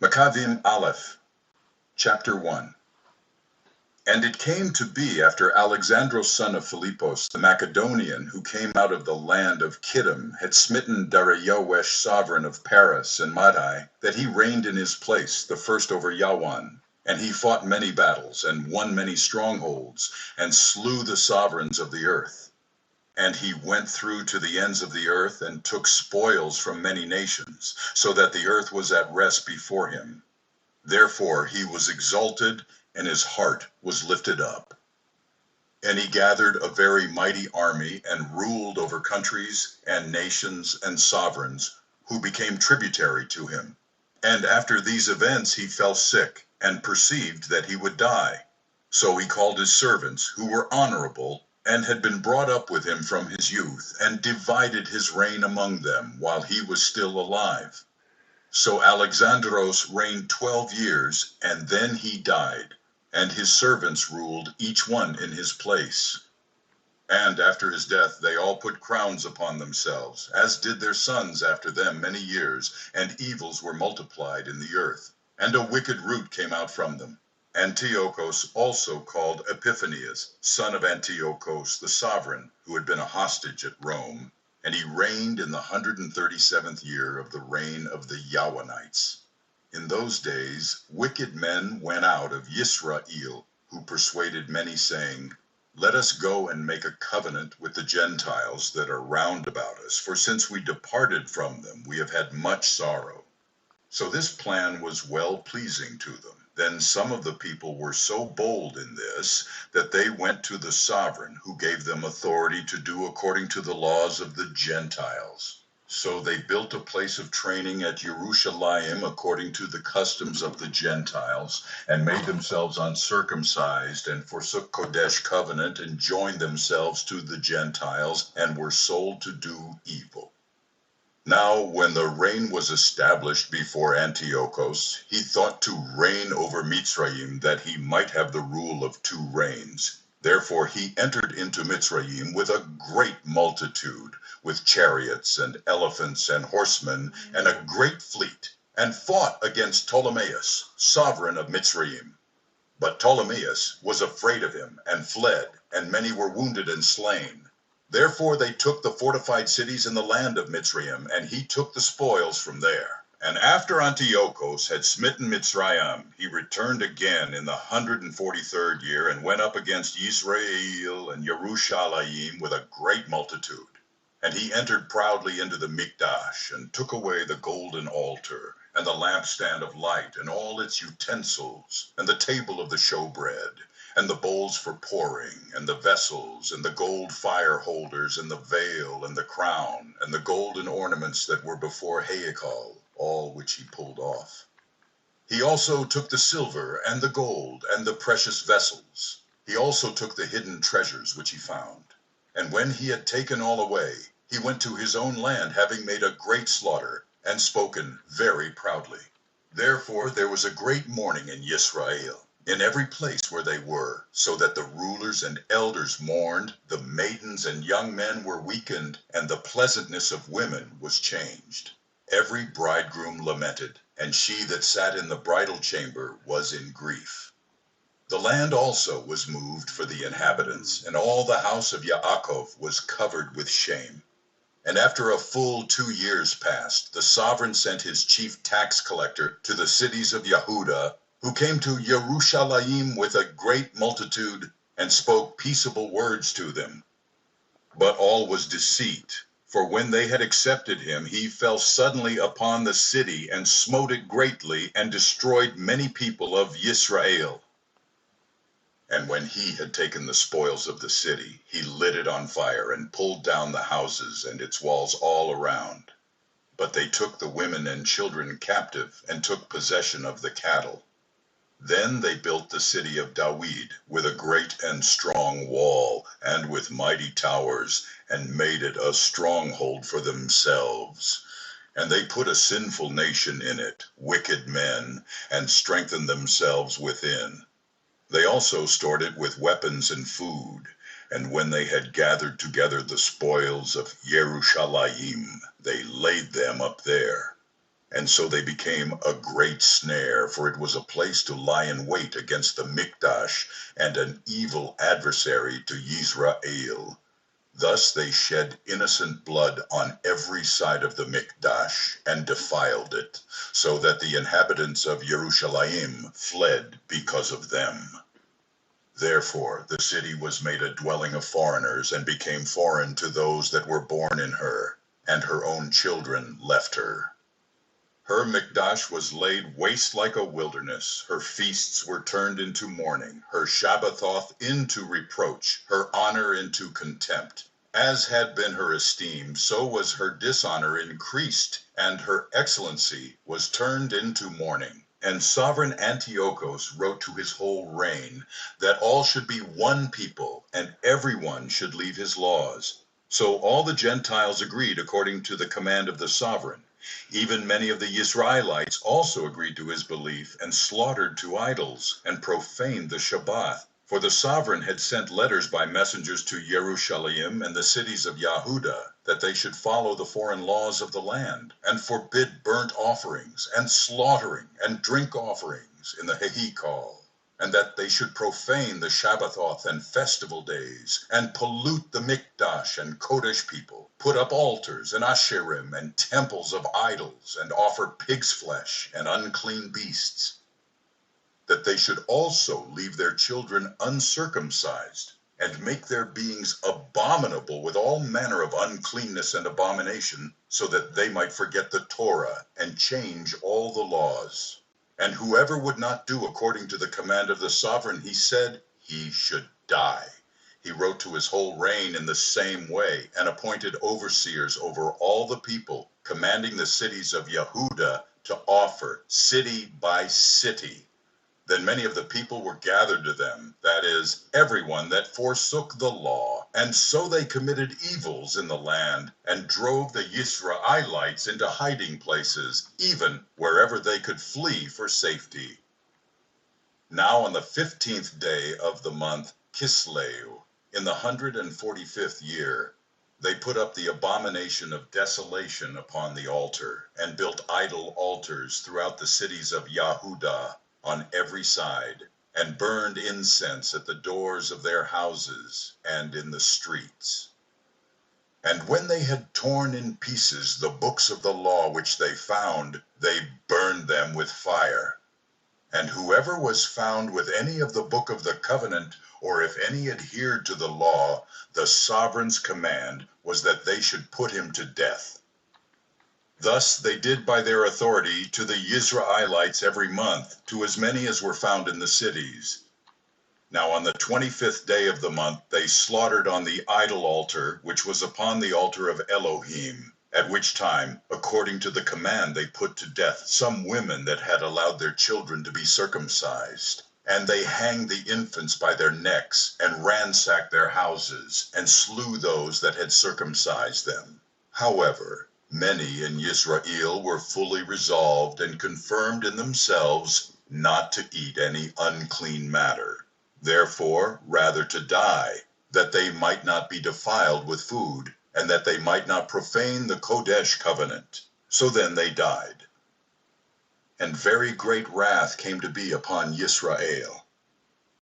Maccabiym Aleph, Chapter 1. And it came to be after Alexandros son of Philippos the Macedonian, who came out of the land of Kittim, had smitten Dariyosh sovereign of Paris and Madai, that he reigned in his place, the first over Yawan. And he fought many battles, and won many strongholds, and slew the sovereigns of the earth. And he went through to the ends of the earth, and took spoils from many nations, so that the earth was at rest before him. Therefore he was exalted, and his heart was lifted up. And he gathered a very mighty army, and ruled over countries, and nations, and sovereigns, who became tributary to him. And after these events he fell sick, and perceived that he would die. So he called his servants, who were honorable, and had been brought up with him from his youth, and divided his reign among them, while he was still alive. So Alexandros reigned 12 years, and then he died, and his servants ruled, each one in his place. And after his death they all put crowns upon themselves, as did their sons after them many years, and evils were multiplied in the earth, and a wicked root came out from them. Antiochus also called Epiphanius, son of Antiochus the sovereign, who had been a hostage at Rome, and he reigned in the 137th year of the reign of the Yawanites. In those days wicked men went out of Yisrael, who persuaded many, saying, Let us go and make a covenant with the Gentiles that are round about us, for since we departed from them, we have had much sorrow. So this plan was well pleasing to them. Then some of the people were so bold in this, that they went to the sovereign, who gave them authority to do according to the laws of the Gentiles. So they built a place of training at Jerusalem according to the customs of the Gentiles, and made themselves uncircumcised, and forsook Kodesh covenant, and joined themselves to the Gentiles, and were sold to do evil. Now when the reign was established before Antiochus, he thought to reign over Mitzrayim, that he might have the rule of 2 reigns. Therefore he entered into Mitzrayim with a great multitude, with chariots and elephants and horsemen, and a great fleet, and fought against Ptolemaeus, sovereign of Mitzrayim. But Ptolemaeus was afraid of him, and fled, and many were wounded and slain. Therefore they took the fortified cities in the land of Mitzrayim, and he took the spoils from there. And after Antiochus had smitten Mitzrayim, he returned again in the 143rd year, and went up against Israel and Jerusalem with a great multitude. And he entered proudly into the Mikdash, and took away the golden altar, and the lampstand of light, and all its utensils, and the table of the showbread, and the bowls for pouring, and the vessels, and the gold fire holders, and the veil, and the crown, and the golden ornaments that were before Haekal, all which he pulled off. He also took the silver, and the gold, and the precious vessels. He also took the hidden treasures which he found. And when he had taken all away, he went to his own land, having made a great slaughter, and spoken very proudly. Therefore there was a great mourning in Israel, in every place where they were, so that the rulers and elders mourned, the maidens and young men were weakened, and the pleasantness of women was changed. Every bridegroom lamented, and she that sat in the bridal chamber was in grief. The land also was moved for the inhabitants, and all the house of Yaakov was covered with shame. And after a full 2 years passed, the sovereign sent his chief tax collector to the cities of Yehuda, who came to Jerusalem with a great multitude, and spoke peaceable words to them. But all was deceit, for when they had accepted him, he fell suddenly upon the city, and smote it greatly, and destroyed many people of Israel. And when he had taken the spoils of the city, he lit it on fire, and pulled down the houses and its walls all around. But they took the women and children captive, and took possession of the cattle. Then they built the city of David with a great and strong wall, and with mighty towers, and made it a stronghold for themselves. And they put a sinful nation in it, wicked men, and strengthened themselves within. They also stored it with weapons and food, and when they had gathered together the spoils of Jerusalem, they laid them up there. And so they became a great snare, for it was a place to lie in wait against the Mikdash, and an evil adversary to Yisrael. Thus they shed innocent blood on every side of the Mikdash, and defiled it, so that the inhabitants of Jerusalem fled because of them. Therefore the city was made a dwelling of foreigners, and became foreign to those that were born in her, and her own children left her. Her Mikdash was laid waste like a wilderness, her feasts were turned into mourning, her Shabbathoth into reproach, her honor into contempt. As had been her esteem, so was her dishonor increased, and her excellency was turned into mourning. And sovereign Antiochus wrote to his whole reign, that all should be one people, and everyone should leave his laws. So all the Gentiles agreed according to the command of the sovereign. Even many of the Israelites also agreed to his belief, and slaughtered to idols, and profaned the Shabbat. For the sovereign had sent letters by messengers to Jerusalem and the cities of Yehuda, that they should follow the foreign laws of the land, and forbid burnt offerings, and slaughtering, and drink offerings in the Hehikal, and that they should profane the Shabbathoth and festival days, and pollute the Mikdash and Kodesh people, put up altars and Asherim and temples of idols, and offer pig's flesh and unclean beasts. That they should also leave their children uncircumcised, and make their beings abominable with all manner of uncleanness and abomination, so that they might forget the Torah, and change all the laws. And whoever would not do according to the command of the sovereign, he said, he should die. He wrote to his whole reign in the same way, and appointed overseers over all the people, commanding the cities of Yehuda to offer, city by city. Then many of the people were gathered to them, that is, everyone that forsook the law. And so they committed evils in the land, and drove the Yisraelites into hiding places, even wherever they could flee for safety. Now on the 15th day of the month Kislev, in the 145th year, they put up the abomination of desolation upon the altar, and built idol altars throughout the cities of Yehuda, on every side, and burned incense at the doors of their houses and in the streets. And when they had torn in pieces the books of the law which they found, they burned them with fire. And whoever was found with any of the book of the covenant, or if any adhered to the law, the sovereign's command was that they should put him to death. Thus they did by their authority to the Israelites every month, to as many as were found in the cities. Now on the 25th day of the month they slaughtered on the idol altar, which was upon the altar of Elohim, at which time, according to the command, they put to death some women that had allowed their children to be circumcised. And they hanged the infants by their necks, and ransacked their houses, and slew those that had circumcised them. However, many in Yisrael were fully resolved and confirmed in themselves not to eat any unclean matter. Therefore, rather to die, that they might not be defiled with food, and that they might not profane the Kodesh covenant. So then they died. And very great wrath came to be upon Yisrael,